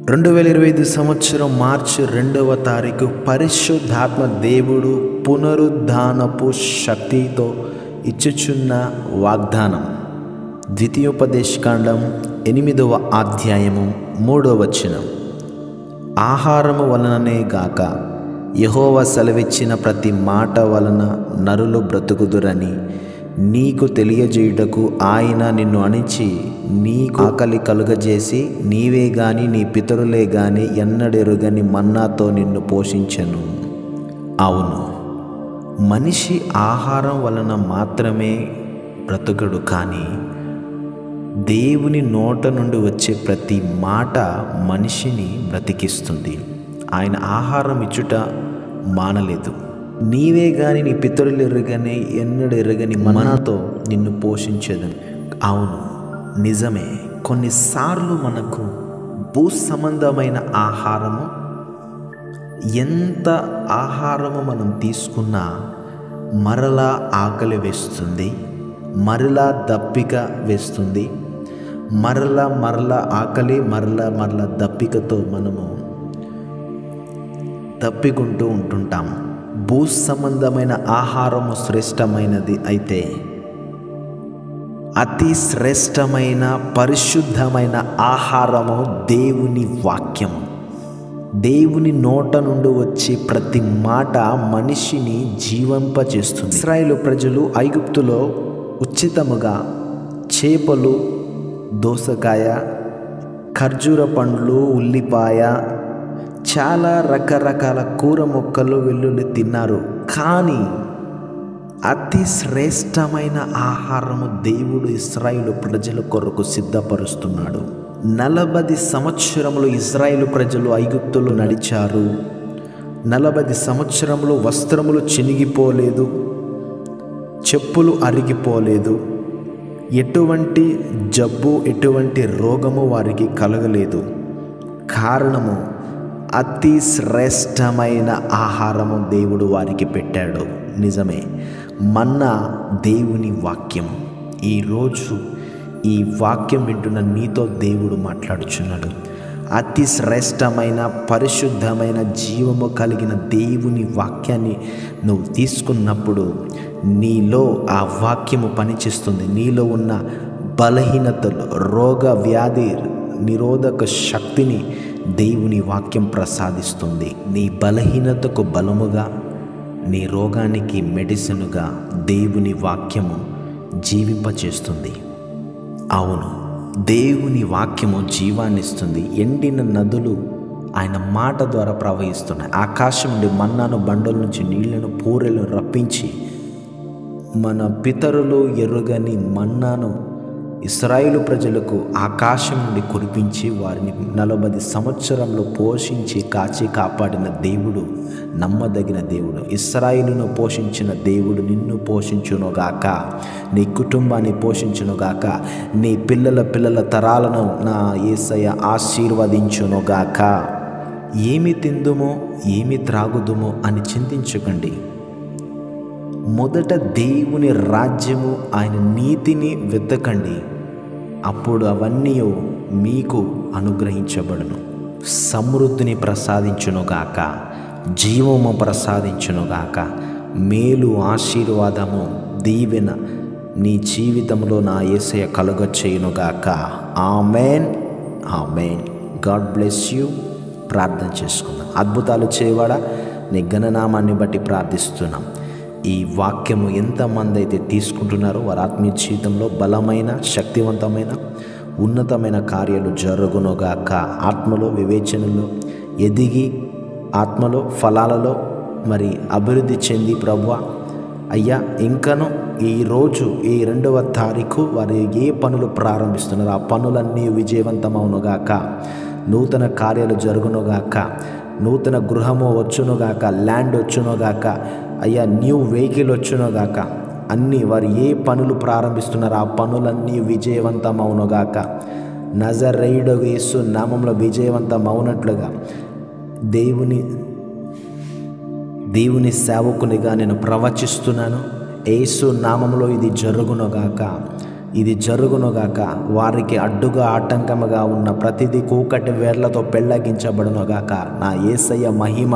2025 సంవత్సరం మార్చి 2వ తారీఖు పరిశుద్ధాత్మ దేవుడు పునరుద్ధానపు శక్తితో ఇచ్చుచున్న వాగ్దానం. ద్వితీయోపదేశకాండం 8వ అధ్యాయము 3వ వచనం. ఆహారము వలననే గాక యెహోవా సెలవిచ్చిన ప్రతి మాట వలన నరులు బ్రతుకుదురని నీకు తెలియజేయుటకు ఆయన నిన్ను అణిచి నీకు ఆకలి కలుగజేసి నీవే గాని నీ పితరులే గాని ఎన్నడెరుగని మన్నాతో నిన్ను పోషించెను. అవును, మనిషి ఆహారం వలన మాత్రమే బ్రతుకుడు, కానీ దేవుని నోట నుండి వచ్చే ప్రతి మాట మనిషిని బ్రతికిస్తుంది. ఆయన ఆహారం ఇచ్చుట మానలేదు. నీవే గాని నీ పితరులు ఎరుగని ఎన్నడు ఎరుగని మన్నాతో నిన్ను పోషించేదని. అవును, నిజమే. కొన్నిసార్లు మనకు భూ సంబంధమైన ఆహారము, ఎంత ఆహారము మనం తీసుకున్నా మరలా ఆకలి వేస్తుంది, మరలా దప్పిక వేస్తుంది, మరలా ఆకలి, మరలా దప్పికతో మనము తప్పికుంటూ ఉంటుంటాము. భూ సంబంధమైన ఆహారము శ్రేష్టమైనది అయితే అతి శ్రేష్టమైన పరిశుద్ధమైన ఆహారము దేవుని వాక్యము. దేవుని నోట నుండి వచ్చే ప్రతి మాట మనిషిని జీవింపచేస్తుంది. ఇశ్రాయేలు ప్రజలు ఐగుప్తులో ఉచితముగా చేపలు, దోసకాయ, ఖర్జూర పండ్లు, ఉల్లిపాయ, చాలా రకరకాల కూర మొక్కలు, వెల్లుల్లి తిన్నారు. కానీ అతి శ్రేష్టమైన ఆహారము దేవుడు ఇశ్రాయేలు ప్రజల కొరకు సిద్ధపరుస్తున్నాడు. 40 సంవత్సరములు ఇశ్రాయేలు ప్రజలు ఐగుప్తులో నడిచారు. 40 సంవత్సరములు వస్త్రములు చినిగిపోలేదు, చెప్పులు అరిగిపోలేదు, ఎటువంటి జబ్బు, ఎటువంటి రోగము వారికి కలగలేదు. కారణము అతి శ్రేష్టమైన ఆహారము దేవుడు వారికి పెట్టాడు. నిజమే, మన్నా దేవుని వాక్యం. ఈరోజు ఈ వాక్యం వింటున్న నీతో దేవుడు మాట్లాడుచున్నాడు. అతి శ్రేష్టమైన పరిశుద్ధమైన జీవము కలిగిన దేవుని వాక్యాన్ని నువ్వు తీసుకున్నప్పుడు నీలో ఆ వాక్యము పనిచేస్తుంది. నీలో ఉన్న బలహీనతలు, రోగ వ్యాధి నిరోధక శక్తిని దేవుని వాక్యం ప్రసాదిస్తుంది. నీ బలహీనతకు బలముగా, నీ రోగానికి మెడిసిన్గా దేవుని వాక్యము జీవింపచేస్తుంది. అవును, దేవుని వాక్యము జీవాన్నిస్తుంది. ఎండిన నదులు ఆయన మాట ద్వారా ప్రవహిస్తున్నాయి. ఆకాశం నుండి మన్నాను, బండల నుంచి నీళ్లను, పూరెలను రప్పించి మన పితరులు ఎరుగని మన్నాను ఇశ్రాయేలు ప్రజలకు ఆకాశం నుండి కురిపించి వారిని 40 సంవత్సరంలో పోషించి కాచి కాపాడిన దేవుడు నమ్మదగిన దేవుడు. ఇశ్రాయేలును పోషించిన దేవుడు నిన్ను పోషించునుగాక, నీ కుటుంబాన్ని పోషించునుగాక, నీ పిల్లల తరాలను నా యేసయ్య ఆశీర్వదించునుగాక. ఏమి తిందుమో ఏమి త్రాగుదుమో అని చింతించకండి. మొదట దేవుని రాజ్యము, ఆయన నీతిని వెతకండి, అప్పుడు అవన్నీ మీకు అనుగ్రహించబడును. సమృద్ధిని ప్రసాదించునుగాక, జీవము ప్రసాదించునుగాక, మేలు, ఆశీర్వాదము, దీవెన నీ జీవితంలో నా యేసయ్య కలుగచేయునుగాక. ఆమేన్, ఆమేన్. God bless you. ప్రార్థన చేసుకుందాం. అద్భుతాలు చేయవాడా, నీ ఘననామాన్ని బట్టి ప్రార్థిస్తున్నాం. ఈ వాక్యము ఎంతమంది అయితే తీసుకుంటున్నారో వారి ఆత్మీయ జీవితంలో బలమైన, శక్తివంతమైన, ఉన్నతమైన కార్యాలు జరుగునుగాక. ఆత్మలో, వివేచనలో ఎదిగి, ఆత్మలో, ఫలాలలో మరి అభివృద్ధి చెంది ప్రభువా అయ్యా, ఇంకను ఈరోజు ఈ 2వ తారీఖు వారు ఏ పనులు ప్రారంభిస్తున్నారో ఆ పనులన్నీ విజయవంతమవునుగాక. నూతన కార్యాలు జరుగునుగాక. నూతన గృహము వచ్చునుగాక, ల్యాండ్ వచ్చునుగాక అయ్యా, న్యూ వెహికల్ వచ్చునుగాక. అన్నీ వారు ఏ పనులు ప్రారంభిస్తున్నారో ఆ పనులన్నీ విజయవంతమవునుగాక. నజరేయుడగు యేసు నామములో విజయవంతమవునట్లుగా దేవుని సేవకునిగా నేను ప్రవచిస్తున్నాను. యేసు నామములో ఇది జరుగునుగాక. ఇది జరుగునుగాక. వారికి అడ్డుగా ఆటంకముగా ఉన్న ప్రతిదీ కూకటి వేర్లతో పెళ్ళగించబడునుగాక. నా యేసయ్య మహిమ,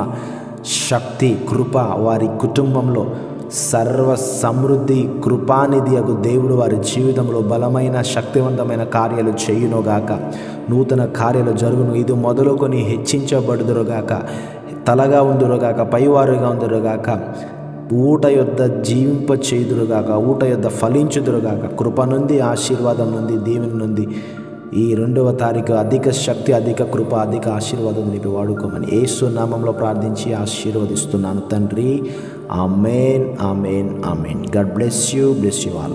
శక్తి, కృప వారి కుటుంబంలో సర్వ సమృద్ధి, కృపానిధి అగు దేవుడు వారి జీవితంలో బలమైన శక్తివంతమైన కార్యాలు చేయునుగాక. నూతన కార్యాలు జరుగును. ఇది మొదలుకొని హెచ్చించబడుదురుగాక. తలగా ఉందురుగాక, పైవారుగా ఉందురుగాక. ఊట యొద్ద జీవింప చేయుదురుగాక, ఊట యొద్ద ఫలించుదురుగాక. కృప నుండి, ఆశీర్వాదం నుండి, దీవెన నుండి ఈ 2వ తారీఖు అధిక శక్తి, అధిక కృప, అధిక ఆశీర్వాదం నింపి వాడుకోమని యేసు నామంలో ప్రార్థించి ఆశీర్వదిస్తున్నాను తండ్రి. ఆమేన్, ఆమేన్, ఆమేన్. God bless you all.